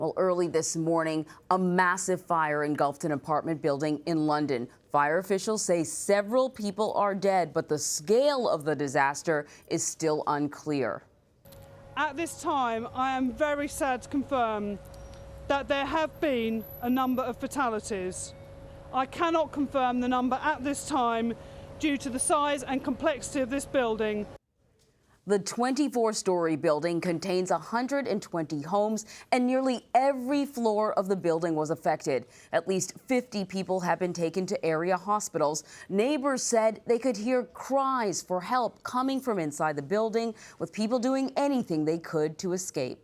Well, early this morning, a massive fire engulfed an apartment building in London. Fire officials say several people are dead, but the scale of the disaster is still unclear. At this time, I am very sad to confirm that there have been a number of fatalities. I cannot confirm the number at this time due to the size and complexity of this building. The 24-story building contains 120 homes, and nearly every floor of the building was affected. At least 50 people have been taken to area hospitals. Neighbors said they could hear cries for help coming from inside the building, with people doing anything they could to escape.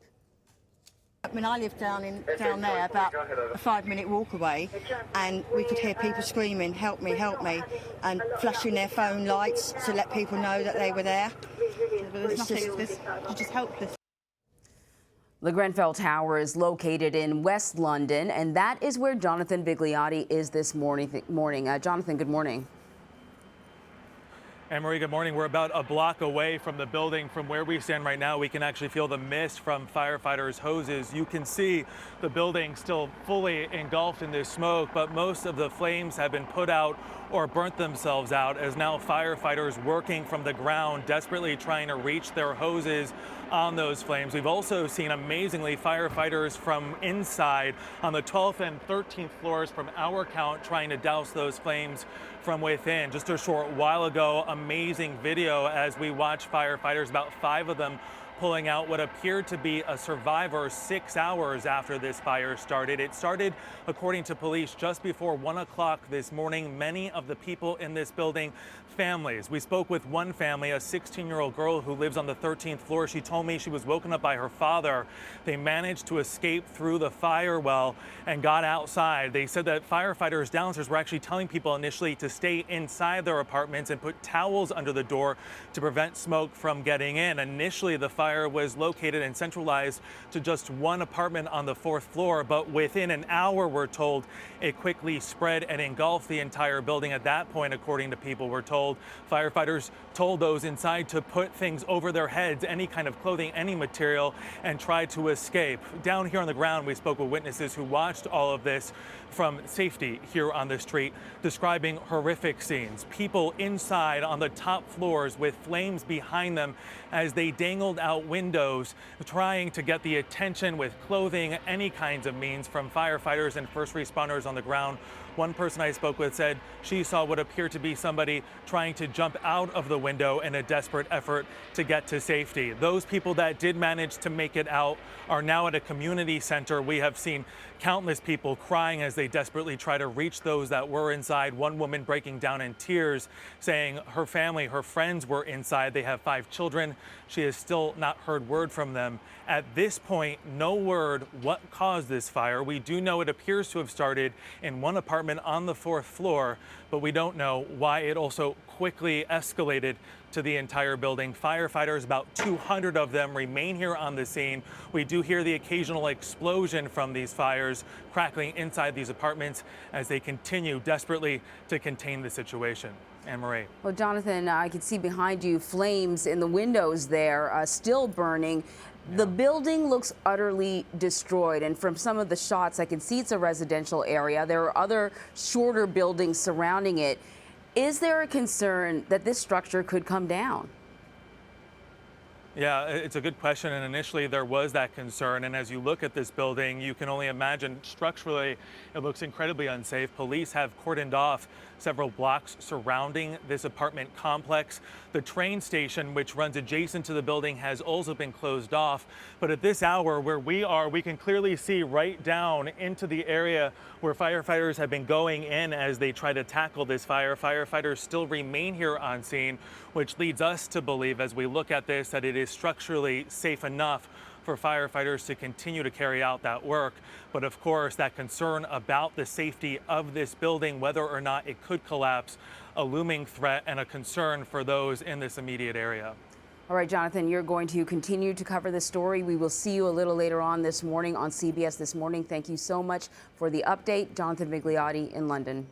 I mean, I live down there, about a 5-minute walk away, and we could hear people screaming, help me, and flashing their phone lights to let people know that they were there. It's just helpless. The Grenfell Tower is located in West London, and that is where Jonathan Vigliotti is this morning. Jonathan, good morning. Anne-Marie, good morning. We're about a block away from the building. From where we stand right now, we can actually feel the mist from firefighters' hoses. You can see the building still fully engulfed in this smoke, but most of the flames have been put out or burnt themselves out, as now firefighters working from the ground, desperately trying to reach their hoses on those flames. We've also seen, amazingly, firefighters from inside on the 12th and 13th floors from our count trying to douse those flames from within. Just a short while ago, amazing video as we watch firefighters, about 5 of them, pulling out what appeared to be a survivor 6 hours after this fire started. It started, according to police, just before 1 o'clock this morning. Many of the people in this building, families. We spoke with one family, a 16-year-old girl who lives on the 13th floor. She told me she was woken up by her father. They managed to escape through the fire well and got outside. They said that firefighters downstairs were actually telling people initially to stay inside their apartments and put towels under the door to prevent smoke from getting in. Initially, the fire was located and centralized to just one apartment on the 4th floor, but within an hour, we're told, it quickly spread and engulfed the entire building. At that point, according to people we're told, firefighters told those inside to put things over their heads, any kind of clothing, any material, and try to escape. Down here on the ground, we spoke with witnesses who watched all of this from safety here on the street, describing horrific scenes. People inside on the top floors with flames behind them as they dangled out windows, trying to get the attention with clothing, any kinds of means, from firefighters and first responders on the ground. One person I spoke with said she saw what appeared to be somebody trying to jump out of the window in a desperate effort to get to safety. Those people that did manage to make it out are now at a community center. We have seen countless people crying as they desperately try to reach those that were inside. One woman breaking down in tears, saying her family, her friends were inside. They have 5 children. She has still not heard word from them. At this point, no word what caused this fire. We do know it appears to have started in one apartment on the 4th floor, but we don't know why it also quickly escalated to the entire building. Firefighters, about 200 of them, remain here on the scene. We do hear the occasional explosion from these fires crackling inside these apartments as they continue desperately to contain the situation. Anne-Marie. Well, Jonathan, I can see behind you flames in the windows there, still burning. The building looks utterly destroyed, and from some of the shots, I can see it's a residential area. There are other shorter buildings surrounding it. Is there a concern that this structure could come down? Yeah, it's a good question, and initially there was that concern, and as you look at this building, you can only imagine structurally it looks incredibly unsafe. Police have cordoned off several blocks surrounding this apartment complex. The train station, which runs adjacent to the building, has also been closed off, but at this hour where we are, we can clearly see right down into the area where firefighters have been going in as they try to tackle this fire. Firefighters still remain here on scene, which leads us to believe, as we look at this, that it is structurally safe enough for firefighters to continue to carry out that work. But of course, that concern about the safety of this building, whether or not it could collapse, a looming threat and a concern for those in this immediate area. All right, Jonathan, you're going to continue to cover this story. We will see you a little later on this morning on CBS This Morning. Thank you so much for the update. Jonathan Vigliotti in London.